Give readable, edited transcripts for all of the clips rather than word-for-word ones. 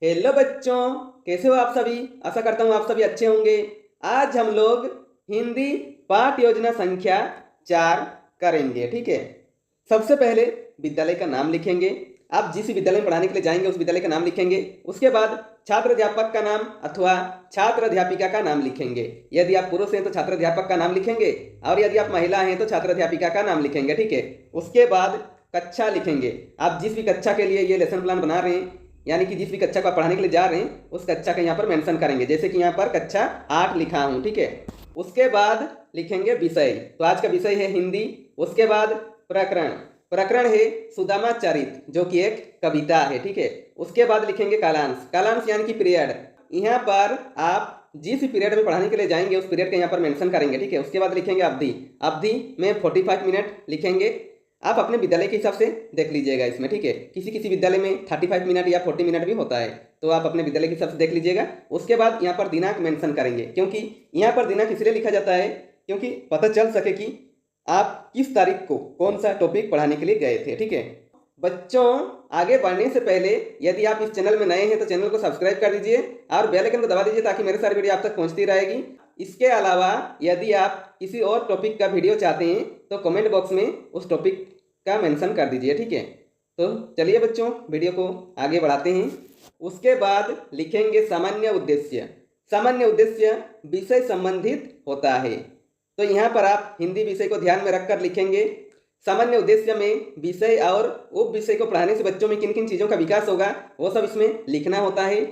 Hello बच्चों, कैसे हो आप सभी। आशा करता हूँ आप सभी अच्छे होंगे। आज हम लोग हिंदी पाठ योजना संख्या 4 करेंगे। ठीक है। सबसे पहले विद्यालय का नाम लिखेंगे। आप जिस विद्यालय में पढ़ाने के लिए जाएंगे उस विद्यालय का नाम लिखेंगे। उसके बाद छात्र अध्यापक का नाम अथवा छात्र अध्यापिका का नाम लिखेंगे। यदि आप पुरुष हैं तो छात्र अध्यापक का नाम लिखेंगे और यदि आप महिला हैं तो छात्र अध्यापिका का नाम लिखेंगे। ठीक है। उसके बाद कक्षा लिखेंगे। आप जिस भी कक्षा के लिए ये लेसन प्लान बना रहे हैं, यानी कि जिस भी कक्षा को आप पढ़ाने के लिए जा रहे हैं उस कक्षा का यहाँ पर मेंशन करेंगे। जैसे कि यहाँ पर कक्षा 8 लिखा हूँ। ठीक है। उसके बाद लिखेंगे विषय। तो आज का विषय है हिंदी। उसके बाद प्रकरण। प्रकरण है सुदामा चरित, जो कि एक कविता है। ठीक है। उसके बाद लिखेंगे कालांश। कालांश यानी कि पीरियड। यहाँ पर आप जिस पीरियड में पढ़ाने के लिए जाएंगे उस पीरियड का यहाँ पर मेंशन करेंगे। ठीक है। उसके बाद लिखेंगे अवधि। अवधि में 45 मिनट लिखेंगे। आप अपने विद्यालय के हिसाब से देख लीजिएगा इसमें। ठीक है। किसी किसी विद्यालय में 35 मिनट या 40 मिनट भी होता है, तो आप अपने विद्यालय के हिसाब से देख लीजिएगा। उसके बाद यहाँ पर दिनांक मेंशन करेंगे, क्योंकि यहाँ पर दिनांक इसलिए लिखा जाता है क्योंकि पता चल सके कि आप किस तारीख को कौन सा टॉपिक पढ़ाने के लिए गए थे। ठीक है। बच्चों, आगे बढ़ने से पहले यदि आप इस चैनल में नए हैं तो चैनल को सब्सक्राइब कर दीजिए और बेल आइकन को दबा दीजिए ताकि मेरे सारी वीडियो आप तक पहुंचती रहेगी। इसके अलावा यदि आप किसी और टॉपिक का वीडियो चाहते हैं तो कमेंट बॉक्स में उस टॉपिक का मेंशन कर दीजिए। ठीक है। तो चलिए बच्चों, वीडियो को आगे बढ़ाते हैं। उसके बाद लिखेंगे सामान्य उद्देश्य। सामान्य उद्देश्य विषय संबंधित होता है, तो यहाँ पर आप हिंदी विषय को ध्यान में रखकर लिखेंगे। सामान्य उद्देश्य में विषय और उप विषय को पढ़ाने से बच्चों में किन किन चीज़ों का विकास होगा वो सब इसमें लिखना होता है।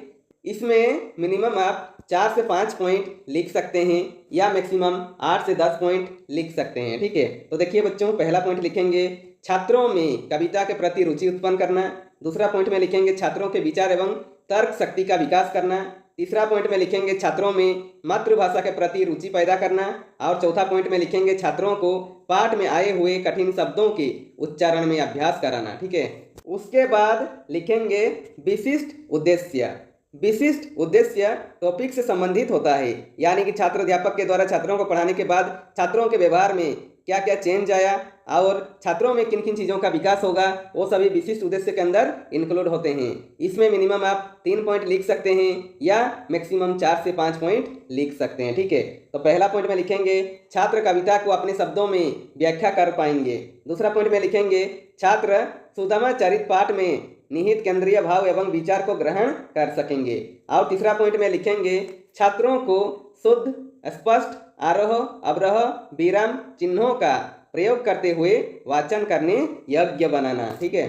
इसमें मिनिमम आप 4 से 5 पॉइंट लिख सकते हैं या मैक्सिमम 8 से 10 पॉइंट लिख सकते हैं। ठीक है। तो देखिए बच्चों, पहला पॉइंट लिखेंगे छात्रों में कविता के प्रति रुचि उत्पन्न करना। दूसरा पॉइंट में लिखेंगे छात्रों के विचार एवं तर्क शक्ति का विकास करना। तीसरा पॉइंट में लिखेंगे छात्रों में मातृभाषा के प्रति रुचि पैदा करना। और चौथा पॉइंट में लिखेंगे छात्रों को पाठ में आए हुए कठिन शब्दों के उच्चारण में अभ्यास कराना। ठीक है। उसके बाद लिखेंगे विशिष्ट उद्देश्य। विशिष्ट उद्देश्य टॉपिक से संबंधित होता है, यानी कि छात्र अध्यापक के द्वारा छात्रों को पढ़ाने के बाद छात्रों के व्यवहार में क्या क्या चेंज आया और छात्रों में किन किन चीज़ों का विकास होगा वो सभी विशिष्ट उद्देश्य के अंदर इंक्लूड होते हैं। इसमें मिनिमम आप 3 पॉइंट लिख सकते हैं या मैक्सिमम 4 से 5 पॉइंट लिख सकते हैं। ठीक है। तो पहला पॉइंट में लिखेंगे छात्र कविता को अपने शब्दों में व्याख्या कर पाएंगे। दूसरा पॉइंट में लिखेंगे छात्र सुदामा चरित पाठ में निहित केंद्रीय भाव एवं विचार को ग्रहण कर सकेंगे। और तीसरा पॉइंट में लिखेंगे छात्रों को शुद्ध स्पष्ट आरोह अवरोह विराम चिन्हों का प्रयोग करते हुए वाचन करने योग्य बनाना। ठीक है।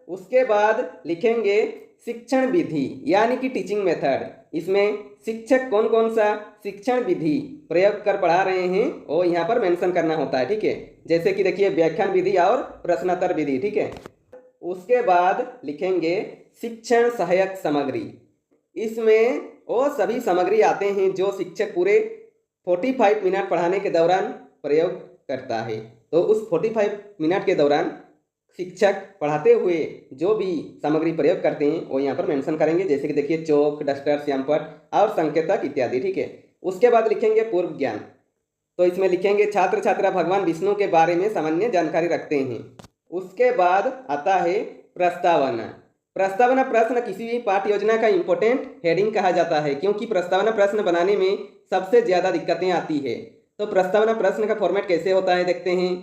उसके बाद लिखेंगे शिक्षण विधि यानी कि टीचिंग मेथड। इसमें शिक्षक कौन कौन सा शिक्षण विधि प्रयोग कर पढ़ा रहे हैं वो यहाँ पर मेंशन करना होता है। ठीक है। जैसे कि देखिए व्याख्यान विधि और प्रश्नोत्तर विधि। ठीक है। उसके बाद लिखेंगे शिक्षण सहायक सामग्री। इसमें वो सभी सामग्री आते हैं जो शिक्षक पूरे 45 मिनट पढ़ाने के दौरान प्रयोग करता है। तो उस 45 मिनट के दौरान शिक्षक पढ़ाते हुए जो भी सामग्री प्रयोग करते हैं वो यहाँ पर मेंशन करेंगे। जैसे कि देखिए चौक, डस्टर, श्यामपट्ट और संकेतक इत्यादि। ठीक है। उसके बाद लिखेंगे पूर्व ज्ञान। तो इसमें लिखेंगे छात्र छात्रा भगवान विष्णु के बारे में सामान्य जानकारी रखते हैं। उसके बाद आता है प्रस्तावना। प्रस्तावना प्रश्न किसी भी पाठ योजना का इंपॉर्टेंट हेडिंग कहा जाता है, क्योंकि प्रस्तावना प्रश्न बनाने में सबसे ज़्यादा दिक्कतें आती है। तो प्रस्तावना प्रश्न का फॉर्मेट कैसे होता है देखते हैं।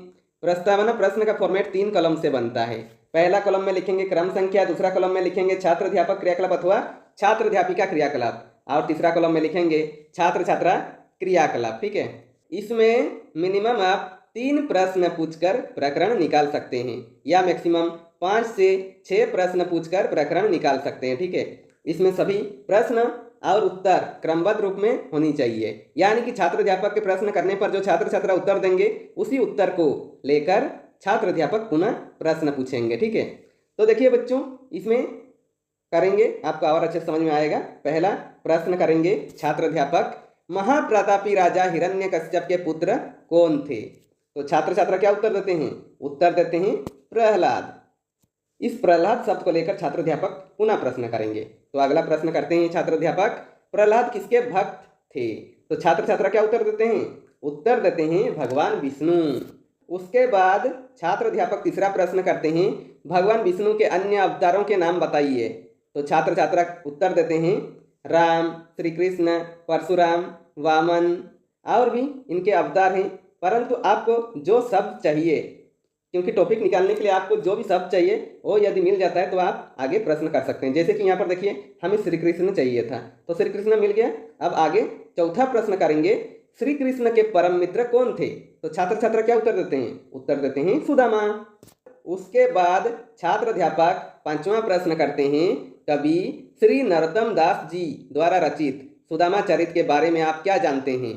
प्रस्तावना प्रश्न का फॉर्मेट 3 कॉलम से बनता है। पहला कॉलम में लिखेंगे क्रम संख्या, दूसरा कॉलम में लिखेंगे छात्र अध्यापक क्रियाकलाप अथवा छात्र अध्यापिका क्रियाकलाप और तीसरा कॉलम में लिखेंगे छात्र छात्रा क्रियाकलाप। ठीक है। इसमें मिनिमम आप 3 प्रश्न पूछकर प्रकरण निकाल सकते हैं या मैक्सिमम 5 से 6 प्रश्न पूछकर प्रकरण निकाल सकते हैं। ठीक है। इसमें सभी प्रश्न और उत्तर क्रमबद्ध रूप में होनी चाहिए, यानी कि छात्र अध्यापक के प्रश्न करने पर जो छात्र छात्रा उत्तर देंगे उसी उत्तर को लेकर छात्र अध्यापक पुनः प्रश्न पूछेंगे। ठीक है। तो देखिए बच्चों, इसमें करेंगे आपका और अच्छे समझ में आएगा। पहला प्रश्न करेंगे छात्र अध्यापक महाप्रतापी राजा हिरण्यकश्यप के पुत्र कौन थे। तो छात्र छात्रा क्या उत्तर देते हैं? उत्तर देते हैं प्रहलाद। इस प्रहलाद शब्द को लेकर छात्र अध्यापक पुनः प्रश्न करेंगे। तो अगला प्रश्न करते हैं छात्र अध्यापक प्रहलाद किसके भक्त थे। तो छात्र छात्रा क्या उत्तर देते हैं? उत्तर देते हैं भगवान विष्णु। उसके बाद छात्र अध्यापक तीसरा प्रश्न करते हैं भगवान विष्णु के अन्य अवतारों के नाम बताइए। तो छात्र छात्रा उत्तर देते हैं राम, श्री कृष्ण, परशुराम, वामन और भी इनके अवतार हैं। परंतु आपको जो शब्द चाहिए, क्योंकि टॉपिक निकालने के लिए आपको जो भी शब्द चाहिए वो यदि मिल जाता है तो आप आगे प्रश्न कर सकते हैं। जैसे कि यहाँ पर देखिए हमें श्री कृष्ण चाहिए था तो श्री कृष्ण मिल गया। अब आगे चौथा प्रश्न करेंगे, श्री कृष्ण के परम मित्र कौन थे? तो छात्र छात्रा क्या उत्तर देते हैं? उत्तर देते हैं सुदामा। उसके बाद छात्र अध्यापक पांचवा प्रश्न करते हैं, कवि श्री नरोत्तम दास जी द्वारा रचित सुदामा चरित्र के बारे में आप क्या जानते हैं?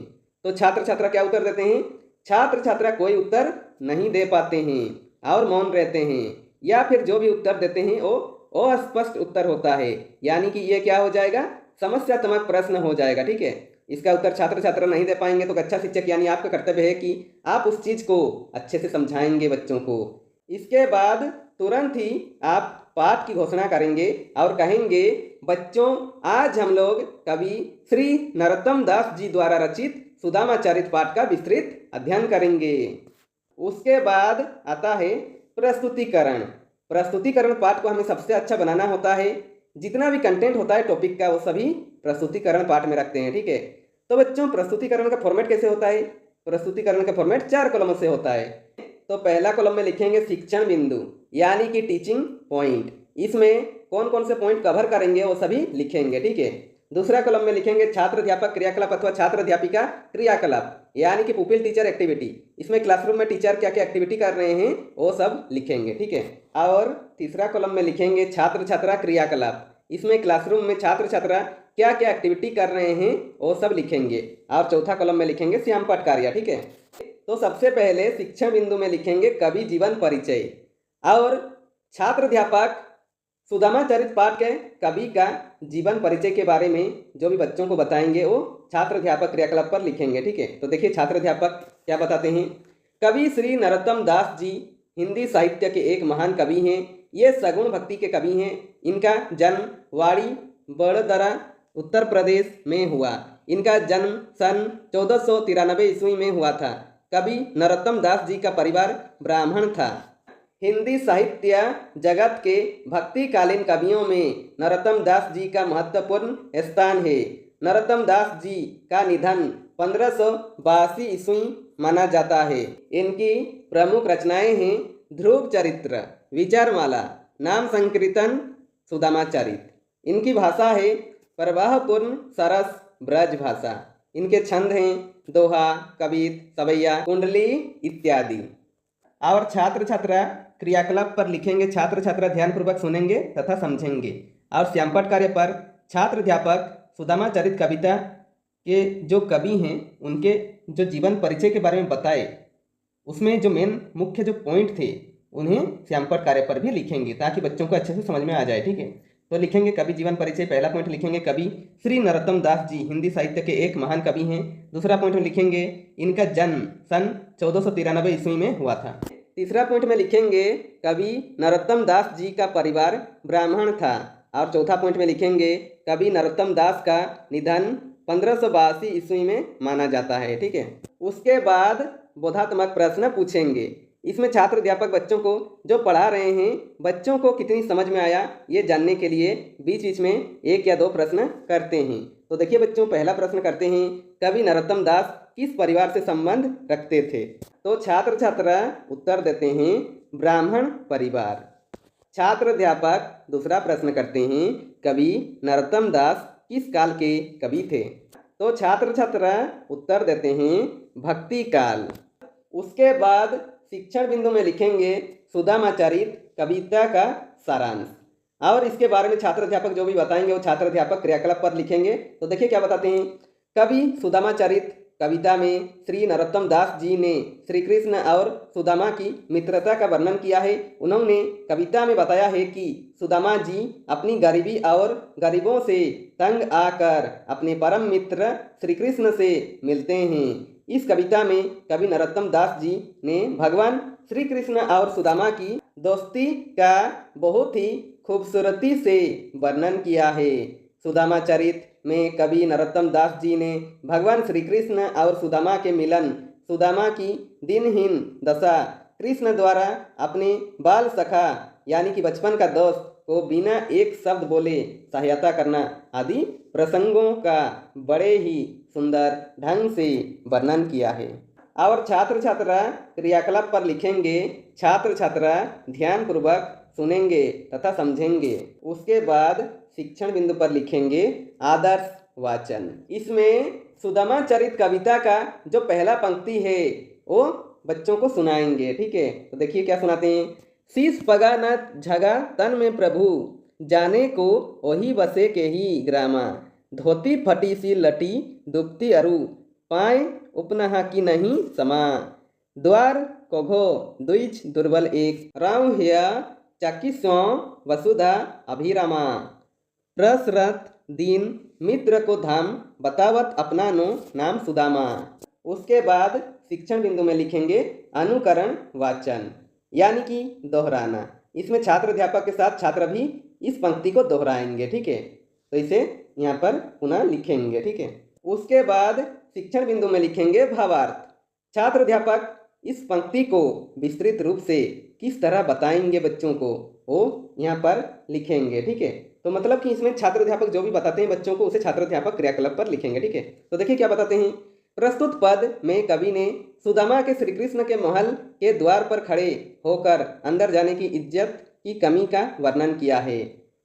तो छात्र छात्रा क्या उत्तर देते हैं? छात्र छात्रा कोई उत्तर नहीं दे पाते हैं और मौन रहते हैं, या फिर जो भी उत्तर देते हैं वो अस्पष्ट उत्तर होता है, यानी कि ये क्या हो जाएगा? समस्यात्मक प्रश्न हो जाएगा। ठीक है, इसका उत्तर छात्र छात्रा नहीं दे पाएंगे तो कक्षा शिक्षक यानी आपका कर्तव्य है कि आप उस चीज को अच्छे से समझाएंगे बच्चों को। इसके बाद तुरंत ही आप पाठ की घोषणा करेंगे और कहेंगे, बच्चों आज हम लोग कवि श्री नरोत्तम दास जी द्वारा रचित सुदामा चरित्र पाठ का विस्तृत अध्ययन करेंगे। उसके बाद आता है प्रस्तुतिकरण। प्रस्तुतिकरण पाठ को हमें सबसे अच्छा बनाना होता है। जितना भी कंटेंट होता है टॉपिक का वो सभी प्रस्तुतिकरण पाठ में रखते हैं। ठीक है, तो बच्चों प्रस्तुतिकरण का फॉर्मेट कैसे होता है? प्रस्तुतिकरण का फॉर्मेट 4 कॉलमों से होता है। तो पहला कॉलम में लिखेंगे शिक्षण बिंदु यानी कि टीचिंग पॉइंट, इसमें कौन कौन से पॉइंट कवर करेंगे वो सभी लिखेंगे। ठीक है, दूसरा कॉलम में लिखेंगे छात्र अध्यापक क्रियाकलाप अथवा छात्र अध्यापिका क्रियाकलाप यानी कि पुपिल टीचर एक्टिविटी, इसमें क्लासरूम में टीचर क्या क्या एक्टिविटी कर रहे हैं वो सब लिखेंगे। ठीक है, और तीसरा कॉलम में लिखेंगे छात्र छात्रा क्रियाकलाप, इसमें क्लासरूम में छात्र छात्रा क्या क्या एक्टिविटी कर रहे हैं वो सब लिखेंगे। और चौथा कॉलम में लिखेंगे श्यामपट कार्य। ठीक है, तो सबसे पहले शिक्षण बिंदु में लिखेंगे कवि जीवन परिचय, और छात्र अध्यापक सुदामा चरित्र पाठ के कवि का जीवन परिचय के बारे में जो भी बच्चों को बताएंगे वो छात्र अध्यापक क्रियाकलाप पर लिखेंगे। ठीक है, तो देखिए छात्र अध्यापक क्या बताते हैं, कवि श्री नरोत्तम दास जी हिंदी साहित्य के एक महान कवि हैं। ये सगुण भक्ति के कवि हैं। इनका जन्म वाड़ी बड़ोदरा उत्तर प्रदेश में हुआ। इनका जन्म सन 1493 ईस्वी में हुआ था। कवि नरोत्तम दास जी का परिवार ब्राह्मण था। हिंदी साहित्य जगत के भक्तिकालीन कवियों में नरोत्तम दास जी का महत्वपूर्ण स्थान है। नरोत्तम दास जी का निधन 1582 ईस्वी माना जाता है। इनकी प्रमुख रचनाएं हैं ध्रुव चरित्र, विचारमाला, नाम संकीर्तन, सुदामा चरित्र। इनकी भाषा है प्रवाहपूर्ण सरस ब्रज भाषा। इनके छंद हैं दोहा, कवित, सवैया, कुंडली इत्यादि। और छात्र छात्रा क्रियाकलाप पर लिखेंगे छात्र छात्रा ध्यानपूर्वक सुनेंगे तथा समझेंगे। और श्यामपट कार्य पर छात्र अध्यापक सुदामा चरित्र कविता के जो कवि हैं उनके जो जीवन परिचय के बारे में बताए, उसमें जो मेन मुख्य जो पॉइंट थे उन्हें श्यामपट कार्य पर भी लिखेंगे ताकि बच्चों को अच्छे से समझ में आ जाए। ठीक है, तो लिखेंगे कवि जीवन परिचय। पहला पॉइंट लिखेंगे कवि श्री नरोत्तम दास जी हिंदी साहित्य के एक महान कवि हैं। दूसरा पॉइंट में लिखेंगे इनका जन्म सन 1493 ईस्वी में हुआ था। तीसरा पॉइंट में लिखेंगे कवि नरोत्तम दास जी का परिवार ब्राह्मण था। और चौथा पॉइंट में लिखेंगे कवि नरोत्तम दास का निधन 1582 ईस्वी में माना जाता है। ठीक है, उसके बाद बोधात्मक प्रश्न पूछेंगे। इसमें छात्र अध्यापक बच्चों को जो पढ़ा रहे हैं बच्चों को कितनी समझ में आया ये जानने के लिए बीच बीच में 1 या 2 प्रश्न करते हैं। तो देखिए बच्चों, पहला प्रश्न करते हैं कवि नरोत्तम दास किस परिवार से संबंध रखते थे? तो छात्र छात्रा उत्तर देते हैं ब्राह्मण परिवार। छात्र अध्यापक दूसरा प्रश्न करते हैं कवि नरोत्तम दास किस काल के कवि थे? तो छात्र छात्रा उत्तर देते हैं भक्ति काल। उसके बाद शिक्षण बिंदु में लिखेंगे सुदामा चरित्र कविता का सारांश, और इसके बारे में छात्र अध्यापक जो भी बताएंगे वो छात्र अध्यापक क्रियाकलाप पर लिखेंगे। तो देखिए क्या बताते हैं, कवि सुदामा चरित्र कविता में श्री नरोत्तम दास जी ने श्री कृष्ण और सुदामा की मित्रता का वर्णन किया है। उन्होंने कविता में बताया है कि सुदामा जी अपनी गरीबी और गरीबों से तंग आकर अपने परम मित्र श्री कृष्ण से मिलते हैं। इस कविता में कवि नरोत्तम दास जी ने भगवान श्री कृष्ण और सुदामा की दोस्ती का बहुत ही खूबसूरती से वर्णन किया है। सुदामा चरित्र में कवि नरोत्तम दास जी ने भगवान श्री कृष्ण और सुदामा के मिलन, सुदामा की दिनहीन दशा, कृष्ण द्वारा अपने बाल सखा यानी कि बचपन का दोस्त को बिना एक शब्द बोले सहायता करना आदि प्रसंगों का बड़े ही सुंदर ढंग से वर्णन किया है। और छात्र छात्रा क्रियाकलाप पर लिखेंगे। छात्र छात्रा ध्यानपूर्वक सुनेंगे तथा समझेंगे। उसके बाद शिक्षण बिंदु पर लिखेंगे आदर्श वाचन। इसमें सुदामा चरित कविता का जो पहला पंक्ति है वो बच्चों को सुनाएंगे। ठीक है, तो देखिए क्या सुनाते हैं। शीश पगा न झगा तन में प्रभु, जाने को वही बसे के ही ग्रामा। धोती फटी सी लटी दुबती अरु, पाए उपनहा की नहीं समा। द्वार कोघो द्विज दुर्बल एक, राव हिया चाकिस्व वसुधा अभिरामा। प्रसरत दीन मित्र को धाम, बतावत अपना नो नाम सुदामा। उसके बाद शिक्षण बिंदु में लिखेंगे अनुकरण वाचन यानी कि दोहराना। इसमें छात्र अध्यापक के साथ छात्र भी इस पंक्ति को दोहराएंगे। ठीक है, तो इसे यहाँ पर पुनः लिखेंगे। ठीक है, उसके बाद शिक्षण बिंदु में लिखेंगे भावार्थ। छात्र अध्यापक इस पंक्ति को विस्तृत रूप से किस तरह बताएंगे बच्चों को वो यहाँ पर लिखेंगे। ठीक है, तो मतलब कि इसमें छात्र अध्यापक जो भी बताते हैं बच्चों को उसे छात्र अध्यापक क्रियाकलाप पर लिखेंगे। ठीक है, तो देखिए क्या बताते हैं। प्रस्तुत पद में कवि ने सुदामा के श्री कृष्ण के महल के द्वार पर खड़े होकर अंदर जाने की इज्जत की कमी का वर्णन किया है।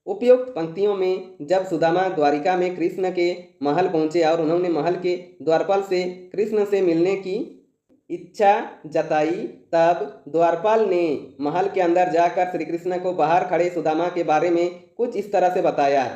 उपयुक्त पंक्तियों में जब सुदामा द्वारिका में कृष्ण के महल पहुंचे और उन्होंने महल के द्वारपाल से कृष्ण से मिलने की इच्छा जताई, तब द्वारपाल ने महल के अंदर जाकर श्री कृष्ण को बाहर खड़े सुदामा के बारे में कुछ इस तरह से बताया।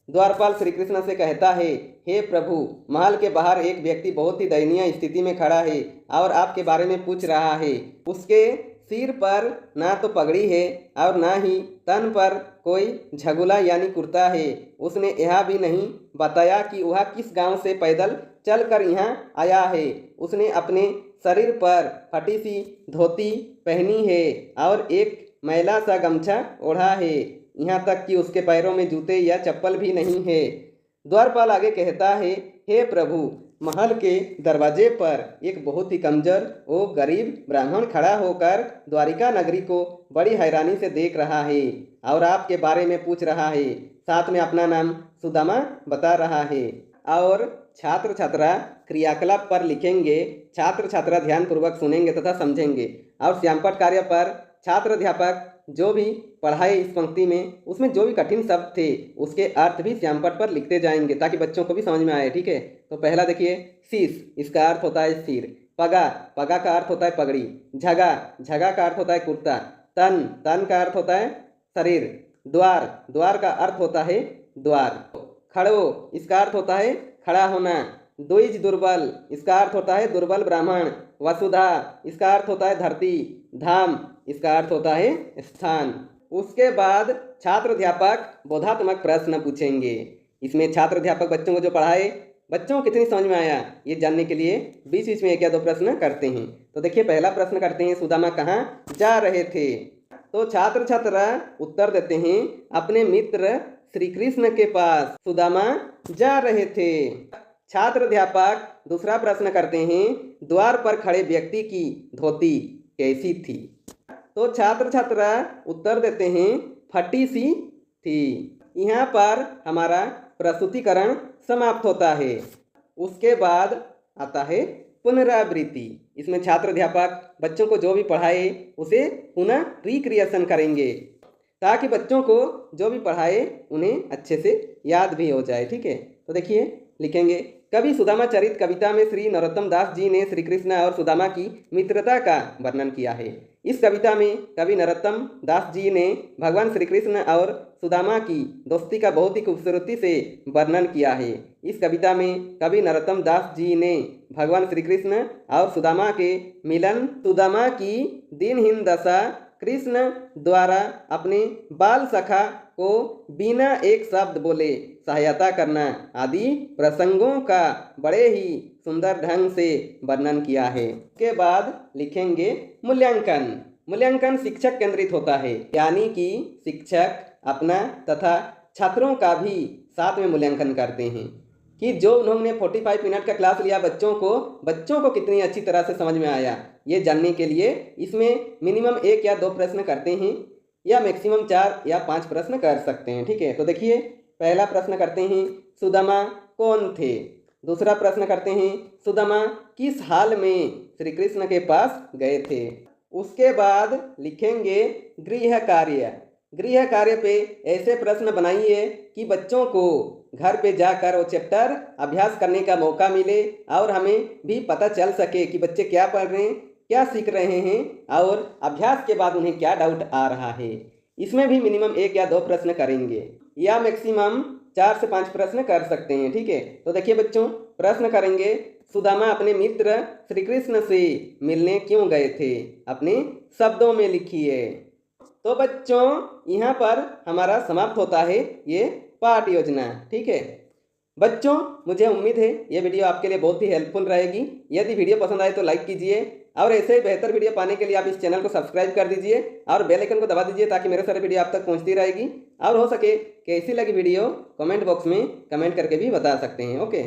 द्वारपाल श्री कृष्ण से कहता है, हे प्रभु, महल के बाहर एक व्यक्ति बहुत ही दयनीय स्थिति में खड़ा है और आपके बारे में पूछ रहा है। उसके सिर पर ना तो पगड़ी है और ना ही तन पर कोई झगुला यानी कुर्ता है। उसने यह भी नहीं बताया कि वह किस गांव से पैदल चलकर यहाँ आया है। उसने अपने शरीर पर फटी सी धोती पहनी है और एक मैला सा गमछा ओढ़ा है, यहाँ तक कि उसके पैरों में जूते या चप्पल भी नहीं है। द्वारपाल आगे कहता है, हे प्रभु, महल के दरवाजे पर एक बहुत ही कमजोर वो गरीब ब्राह्मण खड़ा होकर द्वारिका नगरी को बड़ी हैरानी से देख रहा है और आपके बारे में पूछ रहा है, साथ में अपना नाम सुदामा बता रहा है। और छात्र छात्रा क्रियाकलाप पर लिखेंगे। छात्र छात्रा ध्यानपूर्वक सुनेंगे तथा समझेंगे। और श्यामपट कार्य पर छात्र अध्यापक जो भी पढ़ाए इस पंक्ति में उसमें जो भी कठिन शब्द थे उसके अर्थ भी श्यामपट पर लिखते जाएंगे ताकि बच्चों को भी समझ में आए। ठीक है, तो पहला देखिए, शीश, इसका अर्थ होता है सिर। पगा, पगा का अर्थ होता है पगड़ी। झगा, झगा का अर्थ होता है कुर्ता। तन, तन का अर्थ होता है शरीर। द्वार, द्वार का अर्थ होता है द्वार। खड़ो, इसका अर्थ होता है खड़ा होना। द्विज दुर्बल, इसका अर्थ होता है दुर्बल ब्राह्मण। वसुधा, इसका अर्थ होता है धरती। धाम, इसका अर्थ होता है स्थान। उसके बाद छात्र अध्यापक बोधात्मक प्रश्न पूछेंगे। इसमें छात्र अध्यापक बच्चों को जो पढ़ाए बच्चों को कितनी समझ में आया ये जानने के लिए बीच बीच में एक या दो प्रश्न करते हैं। तो देखिए पहला प्रश्न करते हैं, सुदामा कहाँ जा रहे थे? तो छात्र छात्रा उत्तर देते हैं, अपने मित्र श्री कृष्ण के पास सुदामा जा रहे थे। छात्र अध्यापक दूसरा प्रश्न करते हैं, द्वार पर खड़े व्यक्ति की धोती कैसी थी? तो छात्र छात्रा उत्तर देते हैं, फटी सी थी। यहाँ पर हमारा प्रस्तुतिकरण समाप्त होता है। उसके बाद आता है पुनरावृत्ति। इसमें छात्र अध्यापक बच्चों को जो भी पढ़ाए उसे पुनः रिक्रिएशन करेंगे ताकि बच्चों को जो भी पढ़ाए उन्हें अच्छे से याद भी हो जाए। ठीक है, तो देखिए लिखेंगे, कवि सुदामा चरित कविता में श्री नरोत्तम दास जी ने श्री कृष्ण और सुदामा की मित्रता का वर्णन किया है। इस कविता में कवि नरोत्तम दास जी ने भगवान श्री कृष्ण और सुदामा की दोस्ती का बहुत ही खूबसूरती से वर्णन किया है। इस कविता में कवि नरोत्तम दास जी ने भगवान श्री कृष्ण और सुदामा के मिलन, सुदामा की दिनहीन दशा, कृष्ण द्वारा अपने बाल सखा को बिना एक शब्द बोले सहायता करना आदि प्रसंगों का बड़े ही सुंदर ढंग से वर्णन किया है। उसके बाद लिखेंगे मूल्यांकन। मूल्यांकन शिक्षक केंद्रित होता है, यानी कि शिक्षक अपना तथा छात्रों का भी साथ में मूल्यांकन करते हैं कि जो उन्होंने 45 मिनट का क्लास लिया बच्चों को कितनी अच्छी तरह से समझ में आया। ये जानने के लिए इसमें मिनिमम एक या दो प्रश्न करते हैं या मैक्सिमम 4 या 5 प्रश्न कर सकते हैं। ठीक है, तो देखिए पहला प्रश्न करते हैं, सुदामा कौन थे। दूसरा प्रश्न करते हैं, सुदामा किस हाल में श्री कृष्ण के पास गए थे। उसके बाद लिखेंगे गृह कार्य। गृह कार्य पे ऐसे प्रश्न बनाइए कि बच्चों को घर पे जाकर वो चैप्टर अभ्यास करने का मौका मिले और हमें भी पता चल सके कि बच्चे क्या पढ़ रहे हैं, क्या सीख रहे हैं और अभ्यास के बाद उन्हें क्या डाउट आ रहा है। इसमें भी मिनिमम 1 या 2 प्रश्न करेंगे या मैक्सिमम 4 से 5 प्रश्न कर सकते हैं। ठीक है, तो देखिए बच्चों प्रश्न करेंगे, सुदामा अपने मित्र श्री कृष्ण से मिलने क्यों गए थे, अपने शब्दों में लिखिए। तो बच्चों यहाँ पर हमारा समाप्त होता है ये पाठ योजना। ठीक है बच्चों, मुझे उम्मीद है ये वीडियो आपके लिए बहुत ही हेल्पफुल रहेगी। यदि वीडियो पसंद आए तो लाइक कीजिए और ऐसे ही बेहतर वीडियो पाने के लिए आप इस चैनल को सब्सक्राइब कर दीजिए और बेल आइकन को दबा दीजिए ताकि मेरे सारे वीडियो आप तक पहुंचती रहेगी। और हो सके कैसी लगी वीडियो कमेंट बॉक्स में कमेंट करके भी बता सकते हैं। ओके।